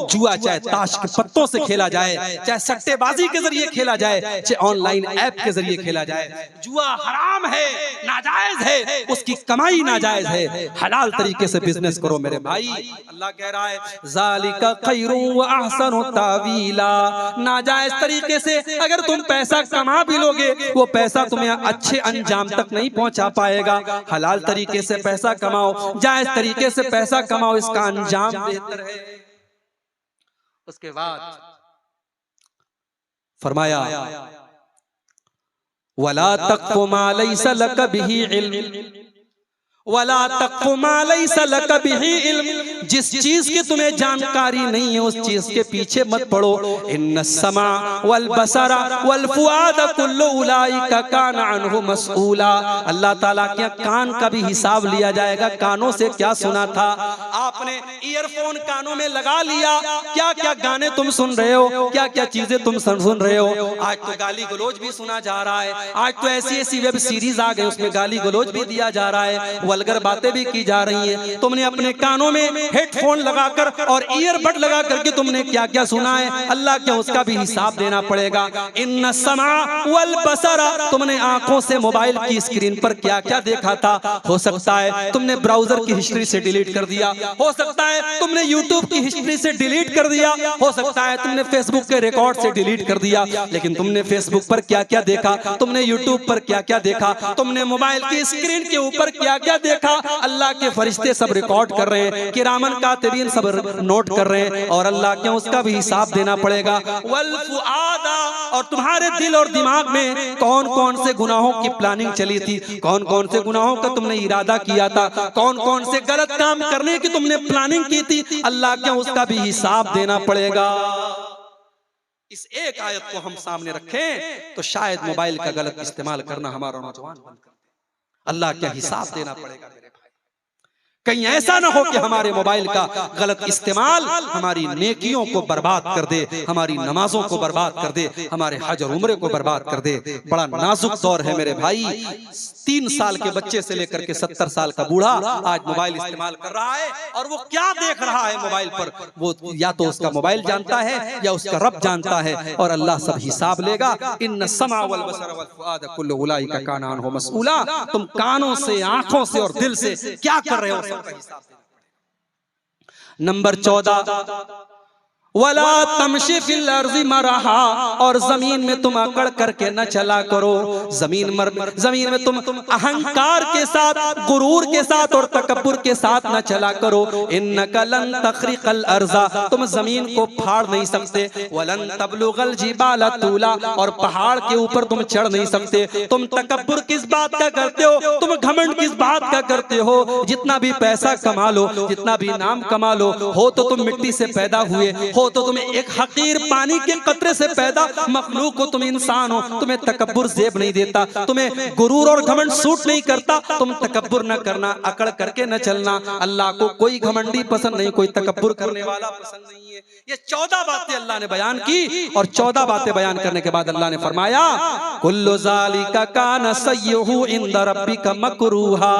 जुआ चाहे ताश के पत्तों से खेला जाए, चाहे सट्टेबाजी के जरिए खेला जाए, चाहे ऑनलाइन ऐप के जरिए खेला जाए, जुआ हराम है, नाजायज है, उसकी कमाई नाजायज है। हलाल तरीके से बिजनेस करो मेरे भाई। अल्लाह कह रहा है ज़ालिका खैरुन व अहसनु तावीला। नाजायज तरीके से अगर तुम पैसा कमा भी लोगे, वो पैसा तुम्हें अच्छे अंजाम तक नहीं पहुंचा पाएगा। हलाल तरीके से पैसा कमाओ, जायज तरीके से पैसा कमाओ, इसका अंजाम बेहतर है। उसके बाद फरमाया वला तक़्फ़ु मा लैसा लक बिही इल्म, वला तक़्फ़ु मा लैसा लक बिही इल्म। जिस चीज की तुम्हें जानकारी नहीं है, उस चीज के पीछे मत पड़ो। इन्नस्समा वल बसरा वल फुआद कुल्लु उलाइका कान अन्हु मसऊला। अल्लाह ताला के कान का भी हिसाब लिया जाएगा। कानों से क्या सुना था आपने, ईयरफोन कानों में लगा लिया, क्या क्या गाने तुम सुन रहे हो, क्या क्या चीजें तुम सुन रहे हो। आज तो गाली गलौज भी सुना जा रहा है, आज तो ऐसी ऐसी वेब सीरीज आ गई उसमें गाली गलौज भी दिया जा रहा है, वल्गर बातें भी की जा रही हैं। तुमने अपने कानों में हेडफोन लगाकर और ईयरबड लगा करके तुमने क्या क्या सुना है, अल्लाह क्या उसका भी हिसाब देना पड़ेगा। इन्ना समा वल बसरा, तुमने आंखों से मोबाइल की स्क्रीन पर क्या क्या देखा था। हो सकता है तुमने ब्राउजर की हिस्ट्री से डिलीट कर दिया, हो सकता है तुमने यूट्यूब की हिस्ट्री से डिलीट कर दिया, हो सकता है तुमने फेसबुक के रिकॉर्ड से डिलीट कर दिया। लेकिन तुमने फेसबुक पर क्या क्या देखा, तुमने यूट्यूब पर क्या क्या देखा, तुमने मोबाइल की स्क्रीन के ऊपर क्या क्या देखा, अल्लाह के फरिश्ते सब रिकॉर्ड कर रहे हैं, किरामन कातिबीन सब नोट कर रहे हैं, और अल्लाह के उसका भी हिसाब देना पड़ेगा। वल फुआदा, और तुम्हारे दिल और दिमाग में कौन कौन से गुनाहों की प्लानिंग चली थी, कौन कौन से गुनाहों का तुमने इरादा किया था, कौन कौन से गलत काम करने की तुमने प्लानिंग की थी, अल्लाह के उसका भी हिसाब देना पड़ेगा। इस एक आयत को हम सामने रखें तो शायद मोबाइल का गलत इस्तेमाल करना हमारा नौजवान बंद कर दे। अल्लाह क्या हिसाब देना पड़ेगा मेरे भाई। कहीं ऐसा ना हो कि हमारे मोबाइल का गलत इस्तेमाल हमारी नेकियों को बर्बाद कर दे, हमारी नमाजों को बर्बाद कर दे, हमारे हज और उम्रे को बर्बाद कर दे। बड़ा नाजुक दौर है मेरे भाई। 3 साल के बच्चे से लेकर के 70 साल का बूढ़ा आज मोबाइल इस्तेमाल कर रहा है, और वो क्या देख रहा है मोबाइल पर, वो या तो उसका मोबाइल जानता है या उसका रब जानता है, और अल्लाह सब हिसाब लेगा। इन्ना समा वल बसर वल फुआद कुल्लु उलाइका कान अन्हु मसऊला। तुम कानों से, आंखों से और दिल से क्या कर रहे हो, सबका हिसाब देना पड़ेगा। नंबर 14 वला तमशी फिल अर्ज़ि मरहा, और जमीन में तुम अकड़ करके न चला करो। जमीन में तुम अहंकार के साथ, गुरूर के साथ और तकब्बुर के साथ न चला करो। इन्नका लन तखरिकल अर्ज़ा, तुम जमीन को फाड़ नहीं सकते। वलन तबलुगल जिबाला तूला, और पहाड़ के ऊपर तुम चढ़ नहीं सकते। तुम तकब्बुर किस बात का करते हो, तुम घमंड किस बात का करते हो? जितना भी पैसा कमा लो, जितना भी नाम कमा लो, हो तो तुम मिट्टी से पैदा हुए, हो तो तुम एक हकीर पानी के कतरे से पैदा मखलूक हो, तुम इंसान हो। तुम्हें तकब्बुर जेब नहीं देता, तुम्हें गुरूर और घमंड सूट नहीं करता। तुम तकब्बुर न करना, अकड़ करके न चलना। अल्लाह को कोई घमंडी पसंद नहीं, कोई तकब्बुर करने वाला पसंद नहीं है। ये 14 बातें अल्लाह ने बयान की, और 14 बातें बयान करने के बाद अल्लाह ने फरमाया कुल्लु ज़ालिका कान सय्युहु इंद रब्बिका मकरूहा।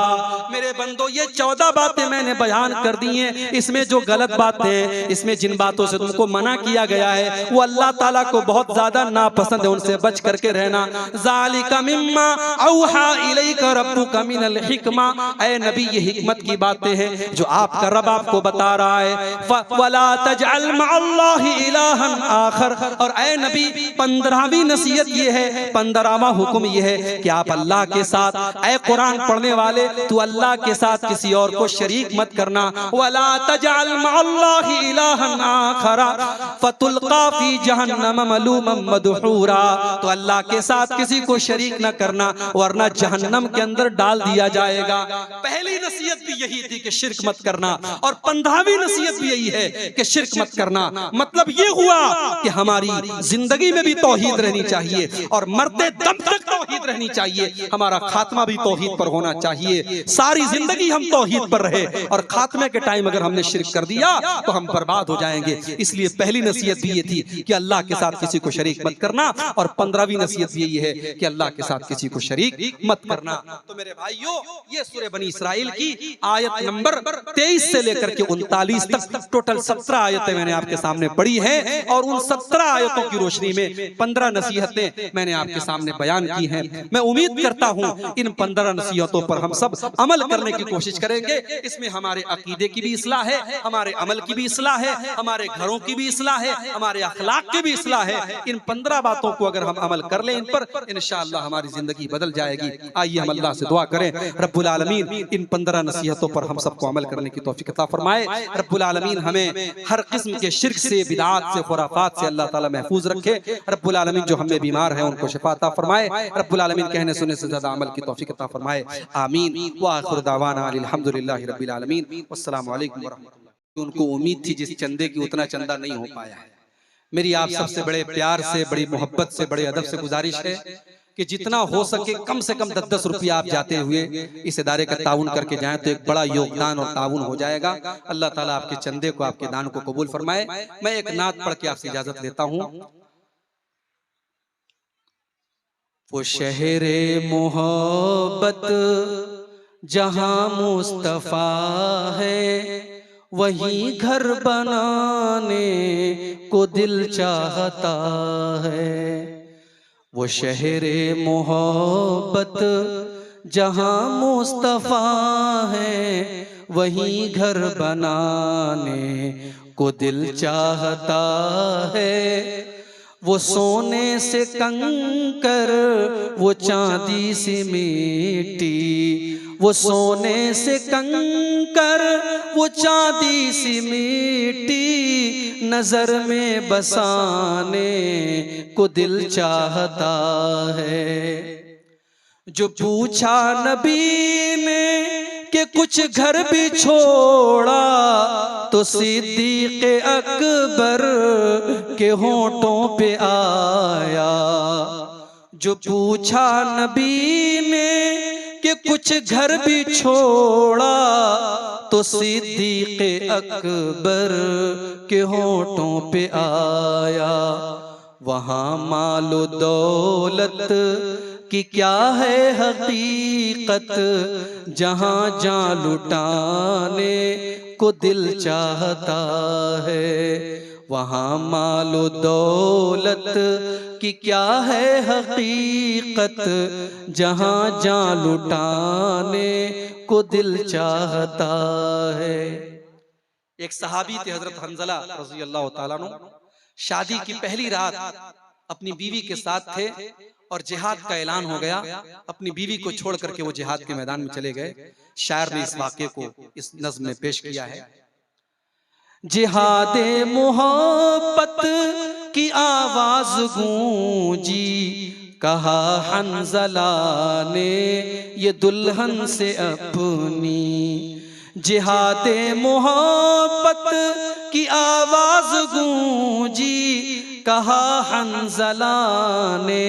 मेरे बंदो, ये 14 बातें मैंने बयान कर दी हैं। इसमें जो गलत बातें, इसमें जिन बातों से तुमको मना किया गया है, वो अल्लाह ताला को बहुत ज्यादा नापसंद है, उनसे बच करके रहना। ज़ालिका मिम्मा औहा इलैका रब्बुका मिनल हिक्मा, ऐ नबी ये हिकमत की बातें हैं जो आपका रब आपको बता रहा है। वला तजअल मअल्लाहि इलाहन आखर, और ऐ नबी 15वीं नसीहत ये है, 15वां हुक्म ये है कि आप अल्लाह के साथ, ऐ कुरान पढ़ने वाले, तू अल्लाह के साथ किसी और को शरीक मत करना। वला तजअल मअल्लाहि इलाहन आखर फतुल्का फी जहन्नम मलूमम मदहूरा, तो अल्लाह के साथ किसी को शरीक न करना, वरना जहन्नम के अंदर डाल दिया जाएगा। पहली नसीहत भी यही थी कि शिर्क मत करना, और 15वीं नसीहत भी यही है कि शिर्क मत करना। मतलब ये हुआ कि हमारी जिंदगी में भी तौहीद रहनी चाहिए, और मरते दम तक तौहीद रहनी चाहिए। हमारा खात्मा भी तौहीद पर होना चाहिए। सारी जिंदगी हम तौहीद पर रहे, और खात्मे के टाइम अगर हमने शिर्क कर दिया तो हम बर्बाद हो जाएंगे। इसलिए पहली नसीहत भी ये थी कि अल्लाह के साथ किसी को शरीक मत करना, और 15वीं नसीहत भी यही है कि अल्लाह के साथ किसी को शरीक मत करना। तो मेरे भाइयों, ये सूरह बनी इस्राइल की आयत नंबर 23 से लेकर के 39 तक टोटल 17 आयतें मैंने आपके सामने पढ़ी हैं, और उन 17 आयतों की रोशनी में 15 नसीहतें मैंने आपके सामने बयान की हैं। मैं उम्मीद करता हूं इन 15 नसीहतों पर हम सब अमल करने की कोशिश करेंगे। इसमें हमारे अकीदे की भी इस्लाह है, हमारे अमल की भी इस्लाह है, हमारे घरों की भी इस्लाह है, हमारे अखलाक की भी इस्लाह है। इन 15 बातों को अगर हम अमल कर लें इन पर, इंशाअल्लाह हमारी जिंदगी बदल जाएगी। आइए हम अल्लाह से दुआ करें, रब्बुल आलमीन इन 15 नसीहतों पर हम सबको अमल करने की तौफीक अता फरमाए। रब्बुल आलमीन हमें हर किस्म के शिर्क से, बिदअत से, खुराफात से अल्लाह ताला महफूज रखे। रब्बुल आलमीन जो हमें बीमार है उनको शिफा अता फरमाए। रब्बुल आलमीन कहने सुनने से ज्यादा अमल की तौफीक अता फरमाए। आमीन व आखिर दावाना अल्हम्दुलिल्लाहि रब्बिल आलमीन। वस्सलामु अलैकुम व रहमतुल्लाह। उनको उम्मीद थी जिस चंदे की, उतना चंदा नहीं हो पाया है। मेरी आप सबसे बड़े प्यार से, बड़ी मोहब्बत से, बड़े अदब से गुजारिश है कि जितना हो सके कम से कम 10-10 रुपया आप जाते हुए इस इदारे का ताउन करके जाएं तो एक बड़ा योगदान और ताउन हो जाएगा। अल्लाह ताला आपके चंदे को, आपके दान को कबूल फरमाए। मैं एक नात पढ़ के आपसे इजाजत लेता हूँ। वो शहरे मोहब्बत जहां मुस्तफा है, वहीं घर बनाने को दिल चाहता है। वो शहरे मोहब्बत जहां मुस्तफा है, वहीं घर बनाने को दिल चाहता है। वो सोने से कंकर, वो चांदी सी मिट्टी, वो सोने से कंकर, वो चांदी सी मिट्टी, नजर में बसाने को दिल चाहता है। जो पूछा नबी ने कि कुछ घर भी छोड़ा, तो सिद्दीक़ अकबर के होंठों पे आया। जो पूछा नबी ने कि कुछ घर भी छोड़ा, तो सिद्दीक़ अकबर के होंठों पे आया। वहाँ मालो दौलत कि क्या है हकीकत, जहाँ जहाँ लुटाने को दिल चाहता है। वहाँ मालो दौलत कि क्या है हकीकत, जहाँ जहाँ लुटाने को दिल चाहता है। एक सहाबी थे हजरत हंजला रज़ी अल्लाह ताला अन्हु, शादी की पहली रात अपनी बीवी के साथ थे और जिहाद का ऐलान हो गया। अपनी बीवी को छोड़ करके वो जिहाद के मैदान में चले गए। शायर ने इस वाक़े को इस नज़्म में पेश किया है। जिहादे मोहब्बत की आवाज गूंजी, कहा हंजला ने ये दुल्हन से अपनी। जिहादे मोहब्बत की आवाज गूंजी, कहा हंजला ने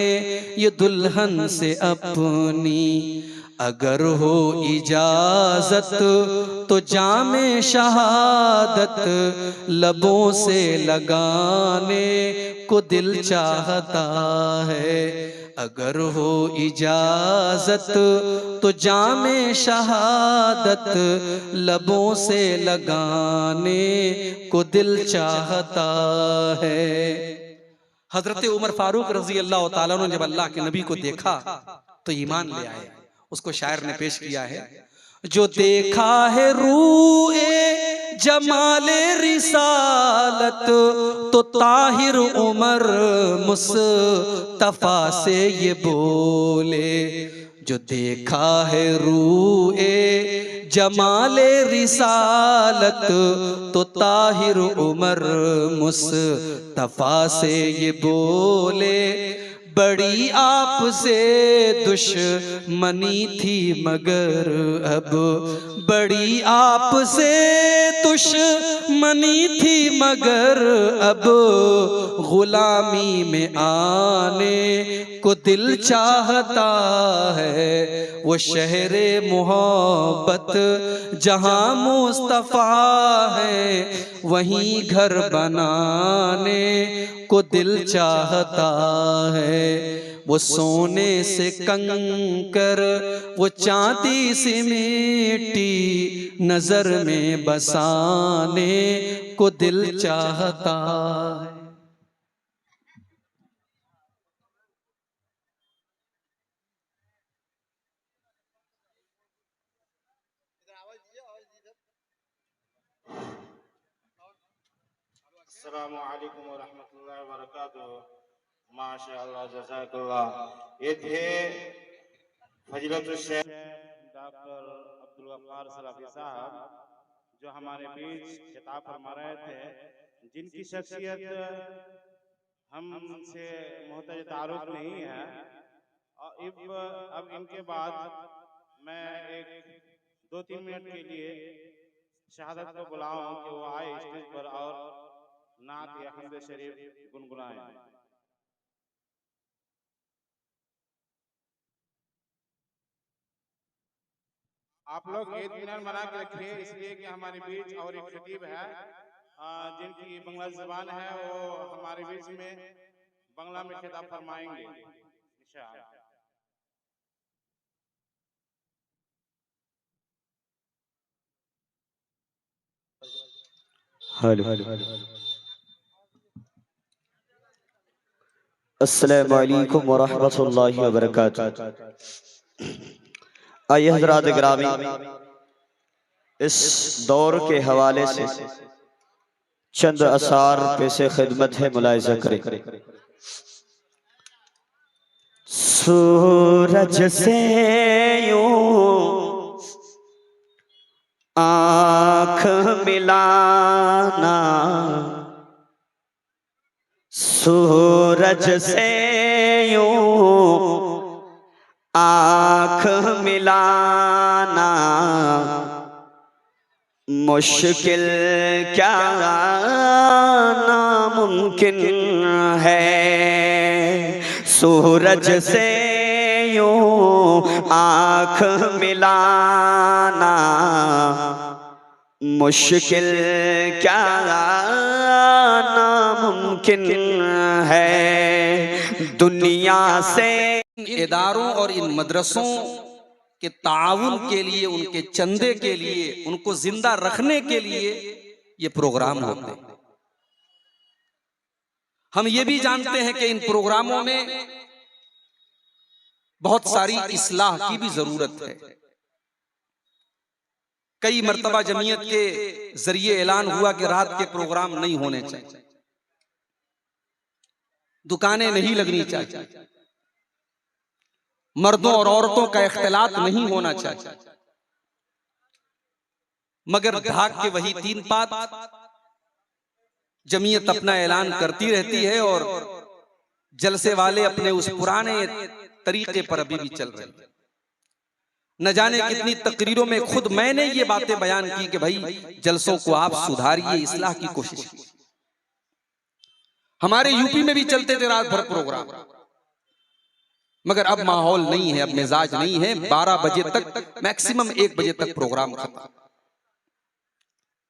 ये दुल्हन से अपनी। अगर हो इजाजत तो जामे शहादत लबों से लगाने को दिल चाहता है। अगर हो इजाजत तो जामे शहादत लबों से लगाने को दिल चाहता है। हजरत उमर फारूक रजी अल्लाह ताला ने जब अल्लाह के नबी को देखा तो ईमान ले आए। उसको शायर ने पेश किया है। जो देखा है रूए जमाले रिसालत तो ताहिर उमर मुस्तफा से ये बोले। जो देखा है रूए जमाले रिसालत तो ताहिर उमर मुस्तफा से ये बोले। बड़ी आपसे दुश्मनी थी मगर अब, बड़ी आपसे दुश्मनी थी मगर अब गुलामी में आने को दिल चाहता है। वो शहरे मोहब्बत जहाँ मुस्तफा है वहीं घर बनाने को दिल चाहता है। वो सोने से कंकर वो चांदी से मिट्टी नजर में बसाने को दिल चाहता है। अस्सलामु अलैकुम व रहमतुल्लाहि व बरकातुहू। माशाअल्लाह जज़ाकल्लाह। ये थे फजीलतुल शेख डॉक्टर अब्दुल गफ्फार सलाफी साहब जो हमारे बीच खिताब फरमा रहे थे, जिनकी शख्सियत हमसे मोहताज तारुफ नहीं है। और अब इनके बाद मैं एक 2-3 मिनट के लिए शहादत को बुलाऊं कि वो आए स्टेज पर और नात या हम्द शरीफ गुनगुनाएं। आप लोग इत्मीनान बना के रखिए, इसलिए कि हमारे बीच और एक खतीब है जिनकी बंगला ज़बान है, वो हमारे बीच में बंगला में खिताब फरमाएंगे इंशाअल्लाह। अस्सलामु अलैकुम व रहमतुल्लाहि व बरकातुहू। आइए हज़रात गिरामी, इस दौर के हवाले से चंद असार पेशे खिदमत है, मुलाहिज़ा करें। सूरज से यूं आँख मिलाना, सूरज से यूं आँख मिलाना मुश्किल क्या नामुमकिन है। सूरज से यूं आँख मिलाना मुश्किल क्या नामुमकिन है। दुनिया से इदारों और इन मदरसों के ताउन के लिए, उनके चंदे के लिए, उनको जिंदा रखने के लिए ये प्रोग्राम होते हैं। हम ये भी जानते हैं कि इन प्रोग्रामों में बहुत सारी इस्लाह की भी जरूरत है। कई मर्तबा जमीयत के जरिए ऐलान हुआ कि रात के प्रोग्राम नहीं होने चाहिए, दुकानें नहीं लगनी चाहिए, मर्दों और औरतों का इख्तिलात नहीं होना चाहिए, मगर भाग के वही तीन बात जमीयत अपना ऐलान करती रहती है और जलसे वाले अपने उस पुराने तरीके पर अभी भी चल रहे हैं। न जाने कितनी तकरीरों में खुद मैंने ये बातें बयान की कि भाई जलसों को आप सुधारिए, इस्लाह की कोशिश कीजिए। हमारे यूपी में भी चलते थे रात भर प्रोग्राम, मगर अब माहौल नहीं है, अब मिजाज नहीं है। 12 बजे तक मैक्सिमम 1 बजे तक प्रोग्राम खत्म।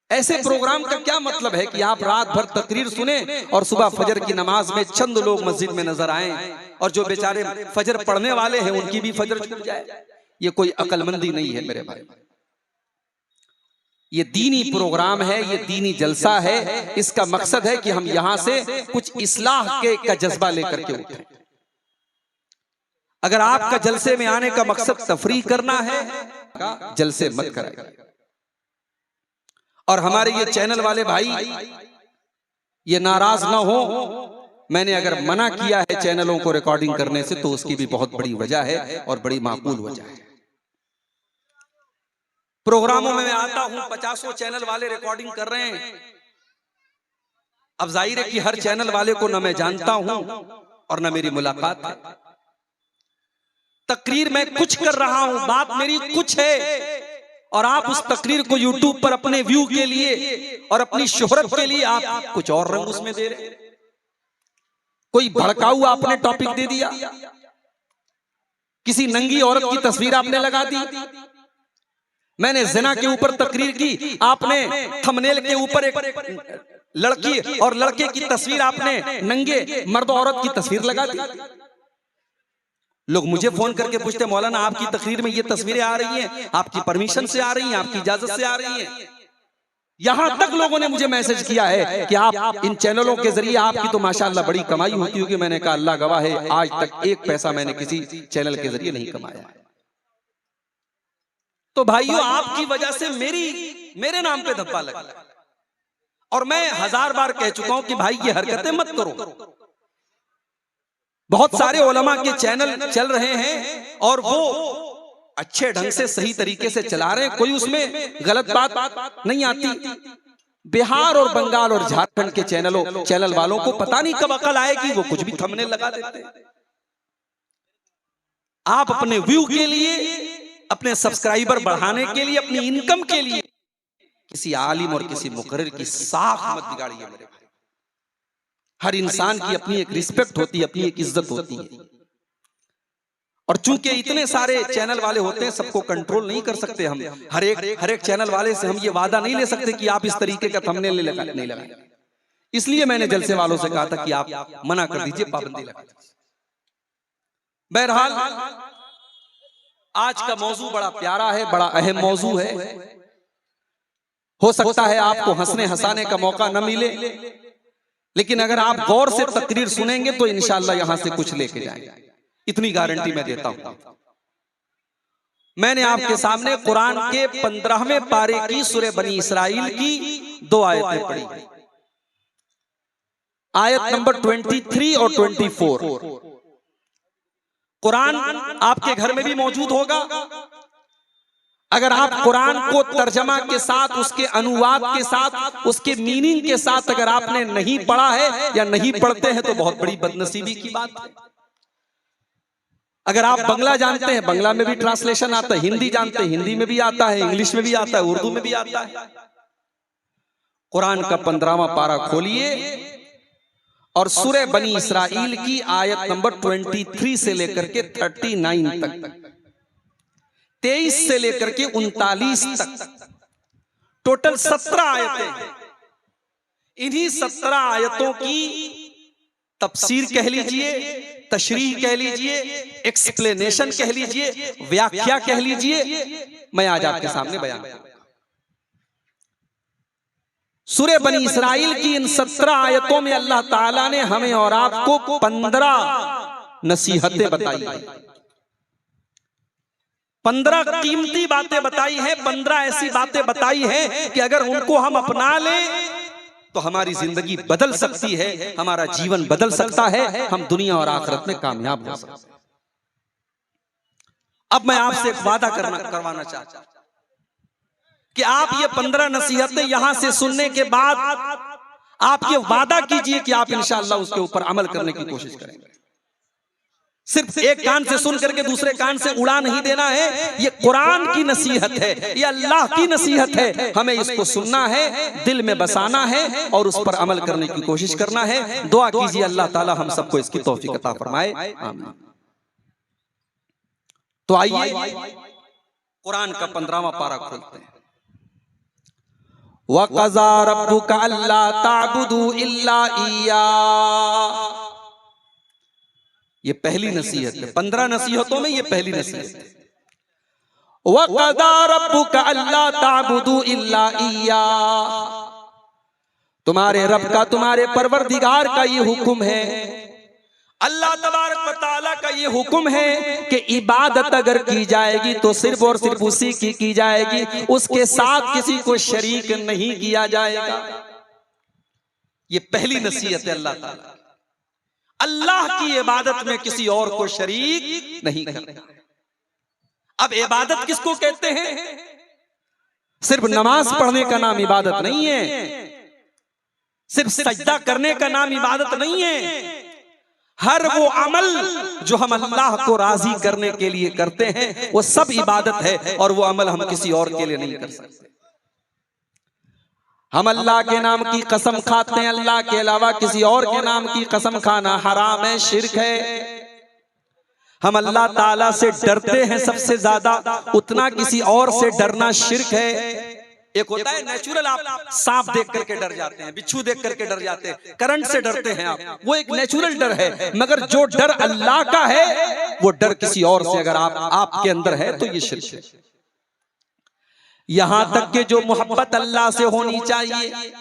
ऐसे प्रोग्राम का क्या मतलब है कि आप रात भर तकरीर सुने और सुबह फजर की नमाज में चंद लोग मस्जिद में नजर आए और जो बेचारे फजर पढ़ने वाले हैं उनकी भी फजर छूट जाए। ये कोई अकलमंदी नहीं है मेरे भाई, ये दीनी प्रोग्राम है, ये दीनी जलसा है। इसका मकसद है कि हम यहां से कुछ इस्लाह का जज्बा लेकर के उठें। अगर आपका जलसे में आने का मकसद तफरीह करना है, जलसे मत कराइए। और हमारे ये चैनल वाले भाई ये नाराज ना हो, मैंने अगर मना किया है चैनलों को रिकॉर्डिंग करने से तो उसकी भी बहुत बड़ी वजह है और बड़ी माकूल वजह है। प्रोग्रामों में मैं आता हूं, 50 चैनल वाले रिकॉर्डिंग कर रहे हैं। अब जाहिर है कि हर चैनल वाले को न मैं जानता हूं और न मेरी मुलाकात है। तकरीर मैं कुछ कर रहा हूं, बात मेरी कुछ है, और आप उस तकरीर को यूट्यूब पर अपने व्यू के लिए और अपनी शोहरत के लिए आप कुछ और रंग उसमें दे रहे। कोई भड़काऊ आपने टॉपिक दे दिया, किसी नंगी औरत की तस्वीर आपने लगा दी। मैंने जिना के ऊपर तकरीर की, आपने थंबनेल के ऊपर एक लड़की और लड़के की तस्वीर, आपने नंगे मर्द औरत की तस्वीर लगा दी। लोग मुझे फोन करके पूछते मौलाना आपकी तकरीर में ये तस्वीरें आ रही हैं, आपकी परमिशन से आ रही हैं, आपकी इजाजत से आ रही हैं। यहां तक लोगों ने मुझे मैसेज किया है कि आप इन चैनलों के जरिए आपकी तो माशाअल्लाह बड़ी कमाई होती होगी। मैंने कहा अल्लाह गवाह है, आज तक एक पैसा मैंने किसी चैनल के जरिए नहीं कमाया। तो भाइयों, आपकी वजह से मेरे नाम पे धब्बा लगा, और मैं 1000 बार कह चुका हूं कि भाई ये हरकतें मत करो। बहुत सारे उलमा के चैनल चल रहे हैं और वो अच्छे ढंग से सही तरीके से चला रहे हैं, कोई उसमें गलत बात नहीं आती। बिहार और बंगाल और झारखंड के चैनल वालों को पता नहीं कब अकल आएगी, वो कुछ भी थंबनेल लगा देते हैं। आप अपने व्यू के लिए, अपने सब्सक्राइबर बढ़ाने के लिए, अपनी इनकम के लिए किसी आलिम और किसी मुकर्रिर की साख मत बिगाड़िए मेरे भाई। हर इंसान की अपनी एक रिस्पेक्ट होती है, अपनी एक इज्जत होती है, और चूंकि इतने सारे चैनल वाले होते हैं, सबको कंट्रोल नहीं कर सकते हम। हर एक चैनल वाले से हम ये वादा नहीं ले सकते कि आप इस तरीके का थंबनेल नहीं लगाएंगे। इसलिए मैंने जलसे वालों से कहा था कि आप मना कर दीजिए, पाबंदी लगा दीजिए। बहरहाल आज का मौजू बड़ा प्यारा है, बड़ा अहम मौजू है। हो सकता है आपको हंसने हंसाने का मौका न मिले, लेकिन अगर आप गौर से तकरीर सुनेंगे तो इंशाअल्लाह यहां से कुछ लेके जाएंगे, इतनी गारंटी मैं देता हूं। मैंने आपके सामने कुरान के 15वें पारे की सूरह बनी इसराइल की 2 आयतें पढ़ी। आयत नंबर 23 और 24। कुरान आपके घर में भी मौजूद होगा। अगर आप कुरान को तर्जमा के साथ, उसके अनुवाद के साथ, उसके मीनिंग के साथ अगर आपने नहीं पढ़ा है या नहीं पढ़ते हैं तो बहुत बड़ी बदनसीबी की बात है। अगर आप बंगला जानते हैं, बंगला में भी ट्रांसलेशन आता है, हिंदी जानते हैं, हिंदी में भी आता है, इंग्लिश में भी आता है, उर्दू में भी आता है। कुरान का 15वां पारा खोलिए और सूरह बनी इसराइल की आयत नंबर 23 से लेकर के 39 तक, 23 से लेकर के 39 तक, टोटल 17 आयतें हैं। इन्हीं 17 आयतों की तफसीर कह लीजिए, तशरीह कह लीजिए, एक्सप्लेनेशन कह लीजिए, व्याख्या कह लीजिए, मैं आज आपके सामने बयान करूंगा। सूरह बनी इसराइल की इन 17 आयतों में अल्लाह ताला ने हमें और आपको 15 नसीहतें बताई। 15 कीमती बातें बताई हैं, 15 ऐसी बातें बताई हैं कि अगर उनको हम अपना लें तो हमारी जिंदगी बदल सकती है, हमारा जीवन बदल सकता है, हम दुनिया और आखिरत में कामयाब हो सकते हैं। अब मैं आपसे एक वादा करवाना चाहता हूं कि आप ये 15 नसीहतें यहां से सुनने के बाद आप ये वादा कीजिए कि आप इंशाअल्लाह उसके ऊपर अमल करने की कोशिश करेंगे। सिर्फ एक कान से सुन करके दूसरे कान से उड़ा नहीं देना है। ये कुरान की नसीहत है, ये अल्लाह की नसीहत है। हमें इसको सुनना है, दिल में बसाना है और उस पर अमल करने की कोशिश करना है। दुआ कीजिए अल्लाह ताला हम सबको इसकी तौफीक अता फरमाए, आमीन। तो आइए कुरान का 15वां पारा खोलते हैं। वक़ज़ा रब्बुका अल्ला ताबुदू इल्ला इय्या, ये पहली नसीहत है। 15 नसीहतों में ये पहली नसीहत है। वक़ज़ा रब्बुका अल्ला ताबुदू इल्ला इय्या, तुम्हारे रब का, तुम्हारे परवरदिगार का ये हुक्म है, अल्लाह तबारक व तआला का ये हुक्म है कि इबादत अगर की जाएगी तो सिर्फ और सिर्फ उसी की जाएगी, उसके साथ किसी को शरीक नहीं किया जाएगा। ये पहली नसीहत है अल्लाह ताला, अल्लाह की इबादत में किसी और को शरीक नहीं करना। अब इबादत किसको कहते हैं? सिर्फ नमाज पढ़ने का नाम इबादत नहीं है, सिर्फ सजदा करने का नाम इबादत नहीं है। हर वो अमल जो हम अल्लाह को राजी करने के लिए करते हैं वो सब इबादत है, और वो अमल हम किसी और के लिए नहीं कर सकते। हम अल्लाह के नाम की कसम खाते हैं, अल्लाह के अलावा किसी और के नाम की कसम खाना हराम है, शिर्क है। हम अल्लाह ताला से डरते हैं सबसे ज्यादा, उतना किसी और से डरना शिर्क है। एक होता है नेचुरल, आप सांप देख करके डर जाते हैं, बिच्छू देख करके डर जाते हैं, करंट से डरते हैं आप, वो एक नेचुरल डर है। मगर जो डर अल्लाह का है वो डर किसी और से अगर आपके अंदर है तो ये शिर्क है। यहां तक कि जो मोहब्बत अल्लाह से होनी चाहिए,